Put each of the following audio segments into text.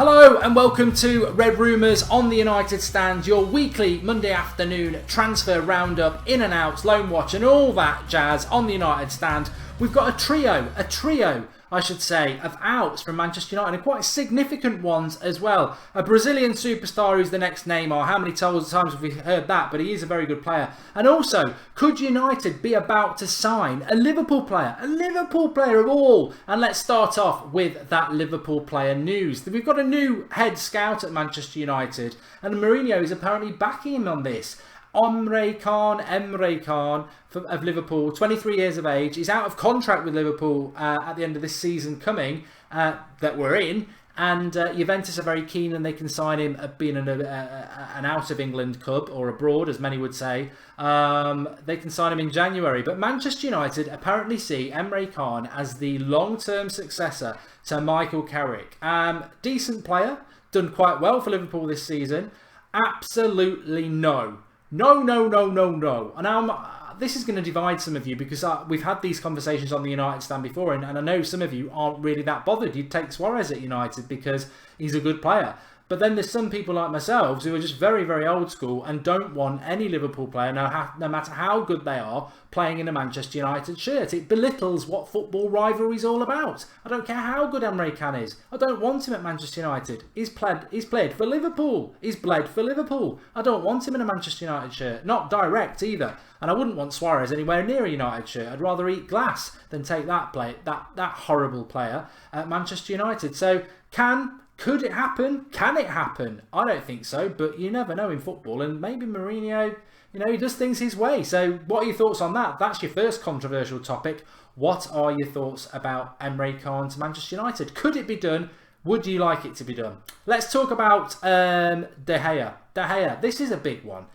Hello and welcome to Red Rumours on the United Stand, your weekly Monday afternoon transfer roundup, in and outs, loan watch and all that jazz on the United Stand. We've got a trio, I should say, of outs from Manchester United, and quite significant ones as well. A Brazilian superstar who's the next Neymar. How many times have we heard that? But he is a very good player. And also, could United be about to sign a Liverpool player? A Liverpool player of all. And let's start off with that Liverpool player news. We've got a new head scout at Manchester United, and Mourinho is apparently backing him on this. Emre Can of Liverpool, 23 years of age. He's out of contract with Liverpool at the end of this season coming that we're in. And Juventus are very keen, and they can sign him being an out of England club, or abroad as many would say. They can sign him in January. But Manchester United apparently see Emre Can as the long-term successor to Michael Carrick. Decent player, done quite well for Liverpool this season. Absolutely no. No. And this is going to divide some of you, because we've had these conversations on the United Stand before, and I know some of you aren't really that bothered. You'd take Suarez at United because he's a good player. But then there's some people like myself who are just very, very old school and don't want any Liverpool player, no matter how good they are, playing in a Manchester United shirt. It belittles what football rivalry is all about. I don't care how good Emre Can is. I don't want him at Manchester United. He's played for Liverpool. He's bled for Liverpool. I don't want him in a Manchester United shirt. Not direct either. And I wouldn't want Suarez anywhere near a United shirt. I'd rather eat glass than take that horrible player at Manchester United. So could it happen? Can it happen? I don't think so, but you never know in football, and maybe Mourinho, he does things his way. So what are your thoughts on that? That's your first controversial topic. What are your thoughts about Emre Can to Manchester United? Could it be done? Would you like it to be done? Let's talk about De Gea. De Gea, this is a big one.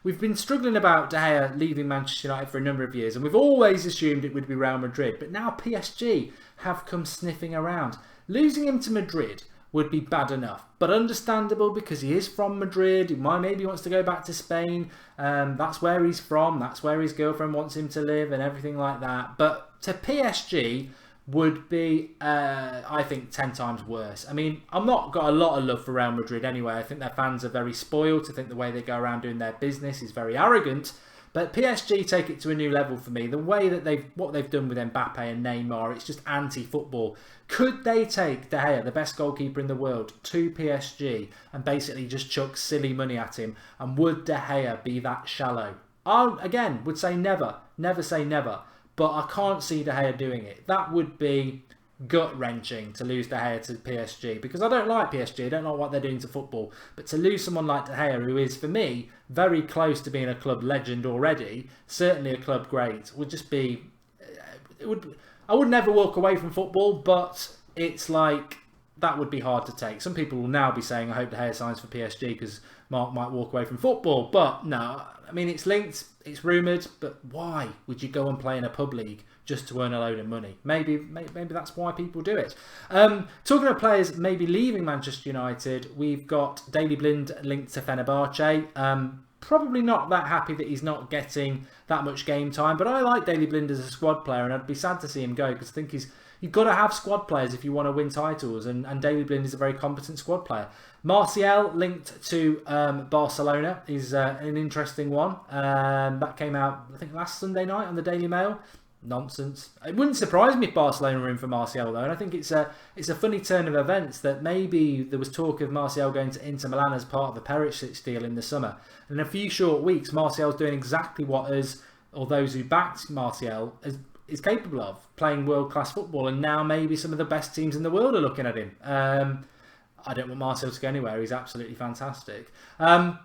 We've been struggling about De Gea leaving Manchester United for a number of years, and we've always assumed it would be Real Madrid. But now PSG have come sniffing around. Losing him to Madrid would be bad enough, but understandable because he is from Madrid. Maybe he wants to go back to Spain. That's where he's from. That's where his girlfriend wants him to live and everything like that. But to PSG would be, I think, 10 times worse. I mean, I've not got a lot of love for Real Madrid anyway. I think their fans are very spoiled. I think the way they go around doing their business is very arrogant. But PSG take it to a new level for me. The way that what they've done with Mbappe and Neymar, it's just anti-football. Could they take De Gea, the best goalkeeper in the world, to PSG and basically just chuck silly money at him? And would De Gea be that shallow? I, again, would say never. Never say never. But I can't see De Gea doing it. That would be gut-wrenching to lose De Gea to PSG, because I don't like PSG, I don't like what they're doing to football, but to lose someone like De Gea, who is for me very close to being a club legend already, certainly a club great, would just be, I would never walk away from football, but it's like that would be hard to take. Some people will now be saying I hope De Gea signs for PSG because Mark might walk away from football, but no, I mean, it's linked, it's rumoured, but why would you go and play in a pub league just to earn a load of money? Maybe that's why people do it. Talking about players maybe leaving Manchester United, we've got Daley linked to Fenerbahce. Probably not that happy that he's not getting that much game time, but I like Daley Blind as a squad player, and I'd be sad to see him go, because I think you've got to have squad players if you want to win titles, and Daley Blind is a very competent squad player. Martial linked to Barcelona is an interesting one. That came out, I think, last Sunday night on the Daily Mail. Nonsense. It wouldn't surprise me if Barcelona were in for Martial, though, and I think it's a funny turn of events that maybe there was talk of Martial going to Inter Milan as part of the Perisic deal in the summer. And in a few short weeks, Martial's doing exactly what those who backed Martial is capable of, playing world-class football, and now maybe some of the best teams in the world are looking at him. I don't want Martial to go anywhere. He's absolutely fantastic. Antoine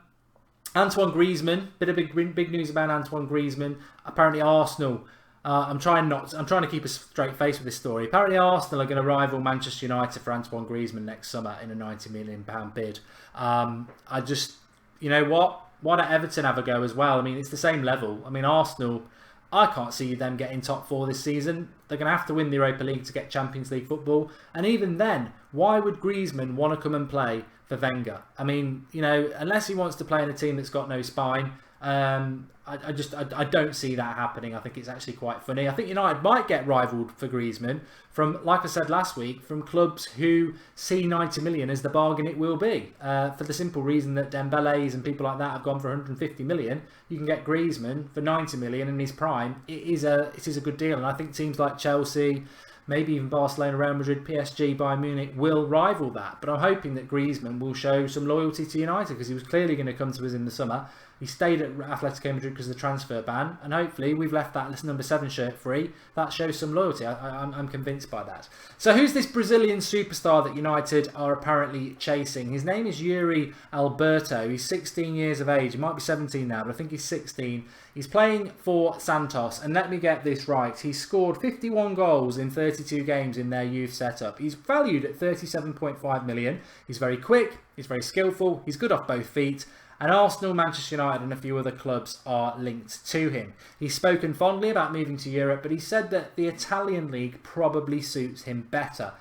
Griezmann, bit of big news about Antoine Griezmann. Apparently Arsenal, I'm trying to keep a straight face with this story. Apparently Arsenal are going to rival Manchester United for Antoine Griezmann next summer in a £90 million bid. I just, you know what? Why don't Everton have a go as well? I mean, it's the same level. I mean, Arsenal, I can't see them getting top four this season. They're going to have to win the Europa League to get Champions League football. And even then, why would Griezmann want to come and play for Wenger? I mean, unless he wants to play in a team that's got no spine, I don't see that happening. I think it's actually quite funny. I think United might get rivalled for Griezmann from, like I said last week, from clubs who see 90 million as the bargain it will be. For the simple reason that Dembele's and people like that have gone for 150 million. You can get Griezmann for 90 million in his prime. It is a good deal. And I think teams like Chelsea, maybe even Barcelona, Real Madrid, PSG, Bayern Munich will rival that. But I'm hoping that Griezmann will show some loyalty to United, because he was clearly going to come to us in the summer. He stayed at Atletico Madrid because of the transfer ban, and hopefully we've left that number 7 shirt free. That shows some loyalty. I'm convinced by that. So who's this Brazilian superstar that United are apparently chasing? His name is Yuri Alberto. He's 16 years of age. He might be 17 now, but I think he's 16. He's playing for Santos, and let me get this right. He's scored 51 goals in 32 games in their youth setup. He's valued at 37.5 million. He's very quick, he's very skillful, he's good off both feet, and Arsenal, Manchester United and a few other clubs are linked to him. He's spoken fondly about moving to Europe, but he said that the Italian league probably suits him better.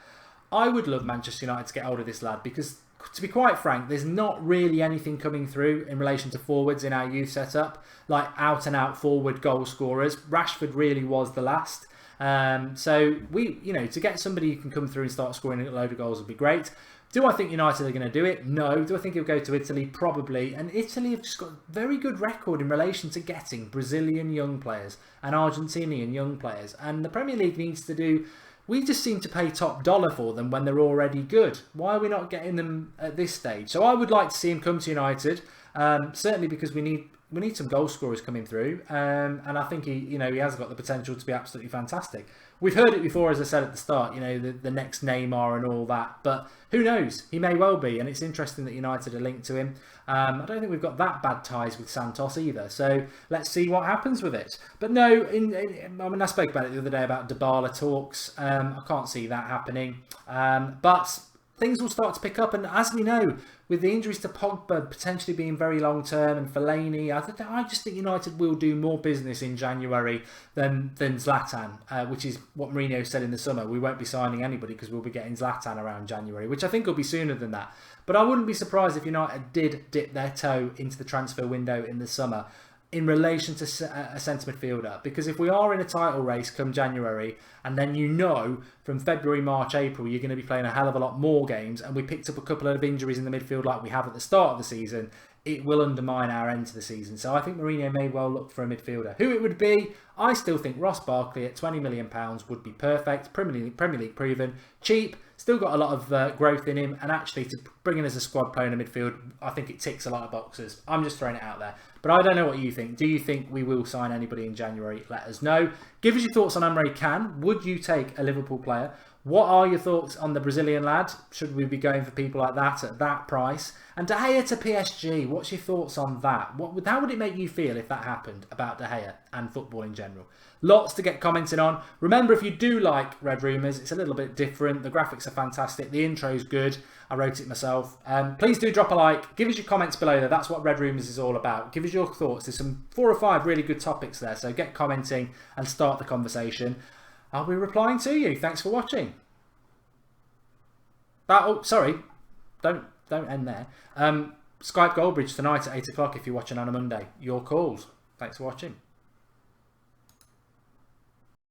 I would love Manchester United to get hold of this lad, because to be quite frank, there's not really anything coming through in relation to forwards in our youth setup, like out and out forward goal scorers. Rashford really was the last. So to get somebody who can come through and start scoring a load of goals would be great. Do I think United are going to do it? No. Do I think he'll go to Italy? Probably. And Italy have just got a very good record in relation to getting Brazilian young players and Argentinian young players. And the Premier League needs to do... We just seem to pay top dollar for them when they're already good. Why are we not getting them at this stage? So I would like to see him come to United, certainly because we need some goal scorers coming through, and I think he has got the potential to be absolutely fantastic. We've heard it before, as I said at the start, the next Neymar and all that, but who knows? He may well be, and it's interesting that United are linked to him. I don't think we've got that bad ties with Santos either, so let's see what happens with it. But no, I spoke about it the other day about Dybala talks. I can't see that happening, but things will start to pick up, and as we know, with the injuries to Pogba potentially being very long term and Fellaini, I just think United will do more business in January than Zlatan, which is what Mourinho said in the summer. We won't be signing anybody because we'll be getting Zlatan around January, which I think will be sooner than that. But I wouldn't be surprised if United did dip their toe into the transfer window in the summer in relation to a centre midfielder, because if we are in a title race come January, and then from February, March, April you're going to be playing a hell of a lot more games, and we picked up a couple of injuries in the midfield like we have at the start of the season, it will undermine our end to the season. So I think Mourinho may well look for a midfielder. Who it would be, I still think Ross Barkley at £20 million would be perfect. Premier League proven, cheap, still got a lot of growth in him, and actually to bring in as a squad player in the midfield, I think it ticks a lot of boxes. I'm just throwing it out there. But I don't know what you think. Do you think we will sign anybody in January? Let us know. Give us your thoughts on Emre Can. Would you take a Liverpool player? What are your thoughts on the Brazilian lad? Should we be going for people like that at that price? And De Gea to PSG, what's your thoughts on that? How would it make you feel if that happened about De Gea and football in general? Lots to get commenting on. Remember, if you do like Red Rumours, it's a little bit different. The graphics are fantastic. The intro's good. I wrote it myself. Please do drop a like. Give us your comments below there. That's what Red Rumours is all about. Give us your thoughts. There's some 4 or 5 really good topics there. So get commenting and start the conversation. I'll be replying to you. Thanks for watching. Sorry. Don't end there. Skype Goldbridge tonight at 8 o'clock if you're watching on a Monday. Your calls. Thanks for watching.